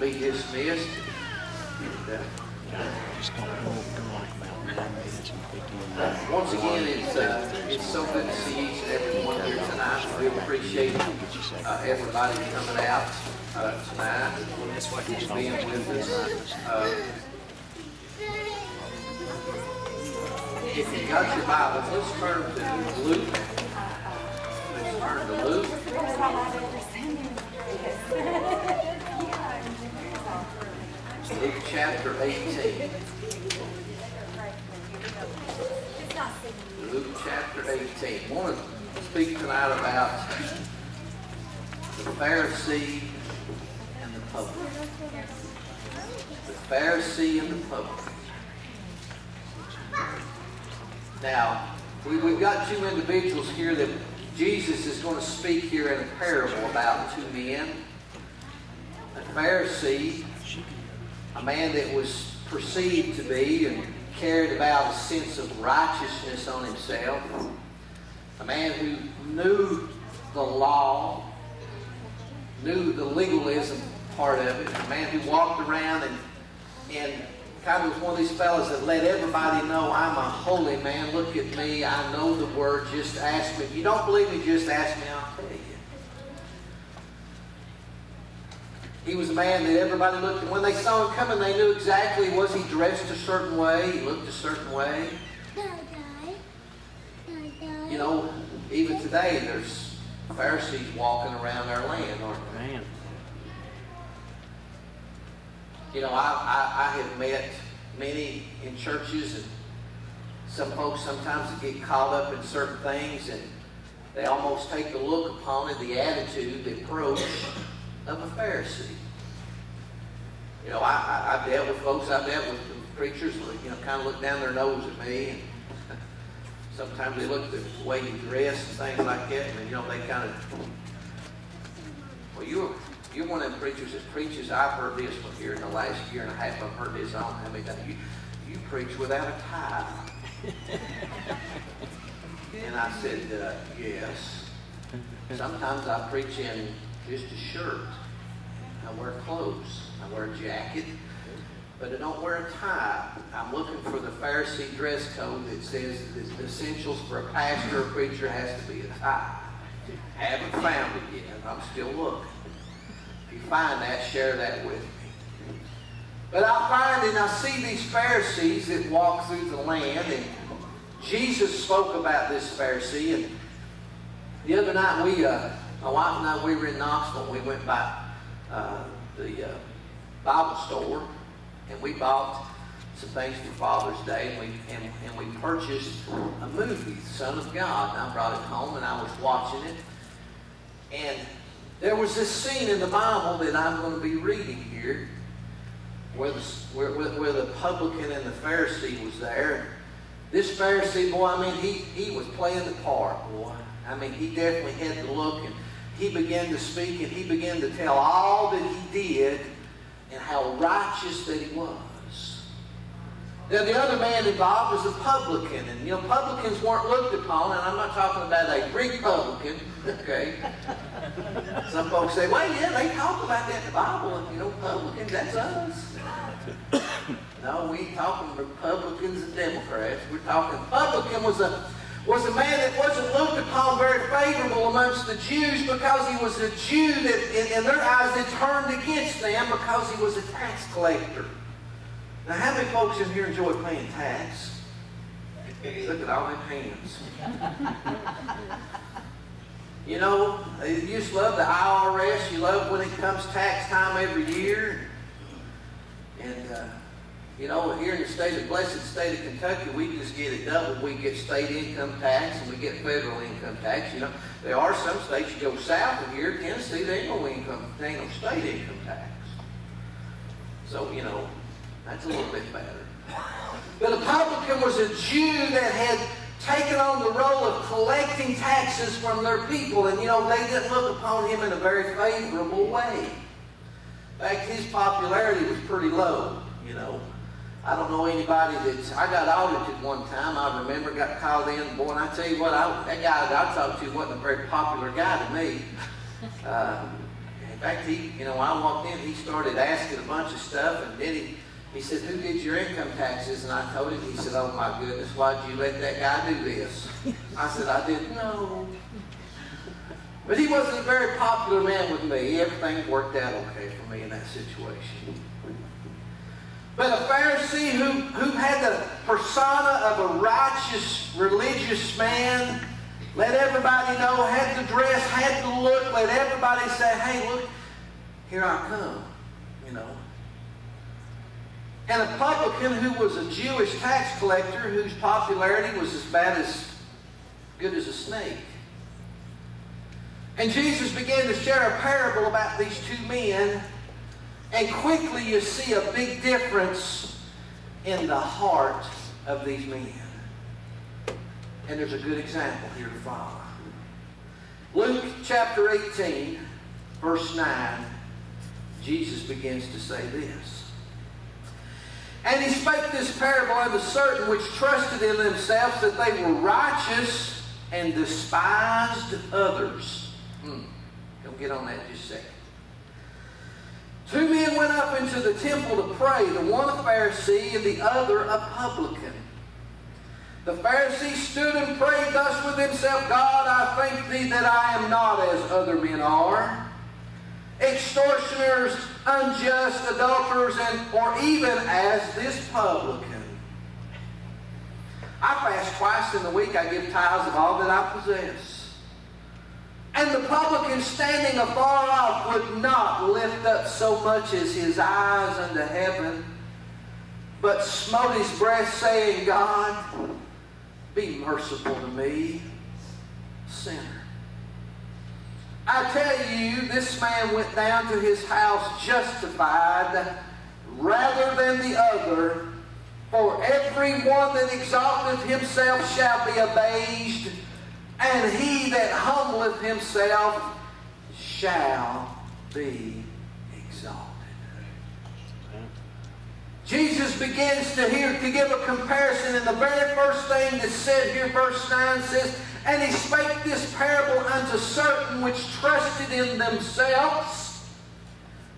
be dismissed. And, Just don't go like about 9 minutes and 15 once again, it's so good to see each and every one here tonight. We appreciate everybody coming out tonight and being with us. If you got your Bibles, let's turn to Luke. Let's turn to Luke. Luke chapter 18. Luke chapter 18. I want to speak tonight about the Pharisee and the publican. The Pharisee and the publican. Now, we've got two individuals here that Jesus is going to speak here in a parable about two men. A Pharisee, a man that was perceived to be and carried about a sense of righteousness on himself. A man who knew the law, knew the legalism part of it. A man who walked around and kind of was one of these fellas that let everybody know, I'm a holy man. Look at me. I know the word. Just ask me. If you don't believe me, just ask me. I'll tell you. He was a man that everybody looked at. When they saw him coming, they knew exactly, was he dressed a certain way? He looked a certain way. You know, even today, there's Pharisees walking around our land, aren't there? Man. You know, I have met many in churches, and some folks sometimes get caught up in certain things, and they almost take the look upon it, the attitude, the approach of a Pharisee. You know, I've dealt with folks, I've dealt with preachers, you know, kind of look down their nose at me, and sometimes they look at the way you dress and things like that, and, you know, they kind of, well, you're one of the preachers that preaches. I've heard this one here in the last year and a half. I've heard this on how many times. You preach without a tie. And I said, yes. Sometimes I preach in just a shirt. I wear clothes. I wear a jacket. But I don't wear a tie. I'm looking for the Pharisee dress code that says the essentials for a pastor or preacher has to be a tie. Haven't found it yet. I'm still looking. If you find that, share that with me. But I find and I see these Pharisees that walk through the land, and Jesus spoke about this Pharisee. And the other night, my wife and I, we were in Knoxville. We went by the Bible store, and we bought some things for Father's Day, and we purchased a movie, Son of God. And I brought it home, and I was watching it, and there was this scene in the Bible that I'm going to be reading here where the publican and the Pharisee was there. This Pharisee, boy, I mean, he was playing the part, boy. I mean, he definitely had the look, and he began to speak, and he began to tell all that he did and how righteous that he was. Now, the other man involved was a publican, and, you know, publicans weren't looked upon, and I'm not talking about a Republican, okay? Some folks say, well, yeah, they talk about that in the Bible, and, you know, publicans, that's us. No, we ain't talking Republicans and Democrats. We're talking publican was a man that wasn't looked upon very favorable amongst the Jews because he was a Jew that, in their eyes, they turned against them because he was a tax collector. Now, how many folks in here enjoy paying tax? Look at all them hands. You know, you just love the IRS. You love when it comes tax time every year. And, you know, here in the blessed state of Kentucky, we just get it doubled. We get state income tax and we get federal income tax. You know, there are some states, you go south of here, Tennessee, there ain't no state income tax. So, you know, that's a little bit better. But the publican was a Jew that had taken on the role of collecting taxes from their people. And, you know, they didn't look upon him in a very favorable way. In fact, his popularity was pretty low, you know. I don't know anybody I got audited one time. I remember, got called in. Boy, and I tell you what, that guy that I talked to wasn't a very popular guy to me. In fact, I walked in, he started asking a bunch of stuff, and then he said, "Who did your income taxes?" And I told him. He said, "Oh my goodness, why'd you let that guy do this?" I said, "I didn't know." But he wasn't a very popular man with me. Everything worked out okay for me in that situation. But a Pharisee who had the persona of a righteous, religious man, let everybody know, had the dress, had the look, let everybody say, "Hey, look, here I come," And a publican who was a Jewish tax collector whose popularity was as good as a snake. And Jesus began to share a parable about these two men, and quickly you see a big difference in the heart of these men. And there's a good example here to follow. Luke chapter 18, verse 9, Jesus begins to say this. "And he spake this parable unto certain which trusted in themselves that they were righteous and despised others." Don't get on that just a second. "Two men went up into the temple to pray, the one a Pharisee and the other a publican. The Pharisee stood and prayed thus with himself, God, I thank thee that I am not as other men are, extortioners, unjust, adulterers, or even as this publican. I fast twice in the week. I give tithes of all that I possess. And the publican standing afar off would not lift up so much as his eyes unto heaven, but smote his breast, saying, God, be merciful to me, sinner. I tell you, this man went down to his house justified rather than the other. For every one that exalteth himself shall be abased, and he that humbleth himself shall be exalted." Jesus begins to give a comparison, and the very first thing that's said here, verse 9 says, "And he spake this parable unto certain which trusted in themselves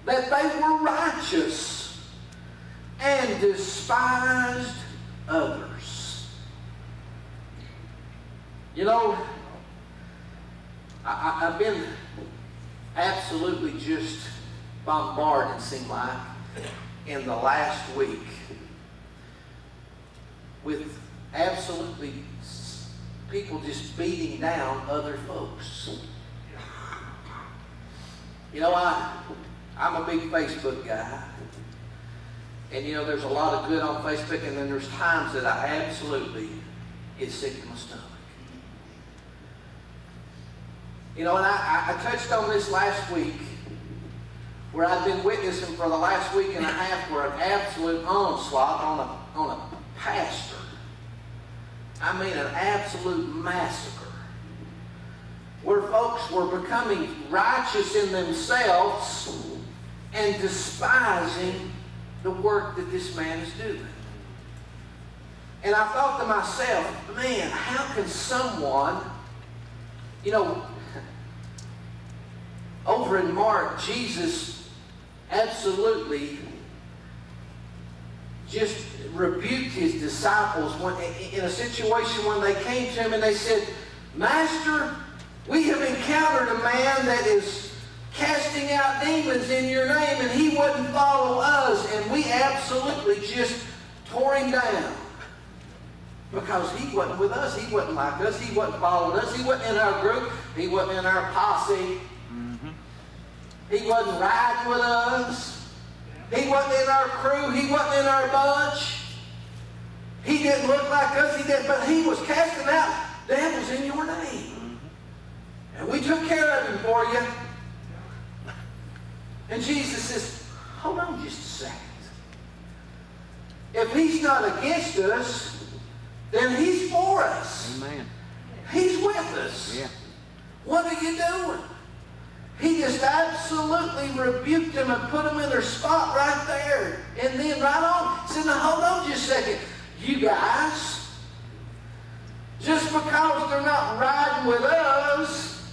that they were righteous and despised others." I've been absolutely just bombarded, it seemed like, in the last week with absolutely people just beating down other folks. I'm a big Facebook guy. And there's a lot of good on Facebook, and then there's times that I absolutely get sick to my stomach. And I touched on this last week, where I've been witnessing for the last week and a half for an absolute onslaught on a pastor. I mean an absolute massacre. Where folks were becoming righteous in themselves and despising the work that this man is doing. And I thought to myself, man, how can someone, over in Mark, Jesus absolutely just rebuked his disciples in a situation when they came to him and they said, Master, we have encountered a man that is casting out demons in your name, and he wouldn't follow us, and we absolutely just tore him down. Because he wasn't with us, he wasn't like us, he wasn't following us, he wasn't in our group, he wasn't in our posse. He wasn't riding with us. He wasn't in our crew. He wasn't in our bunch. He didn't look like us. But he was casting out devils in your name. And we took care of him for you. And Jesus says, hold on just a second. If he's not against us, then he's for us. Amen. He's with us. Yeah. What are you doing? He just absolutely rebuked them and put them in their spot right there. And then right on, said, now hold on just a second. You guys, just because they're not riding with us,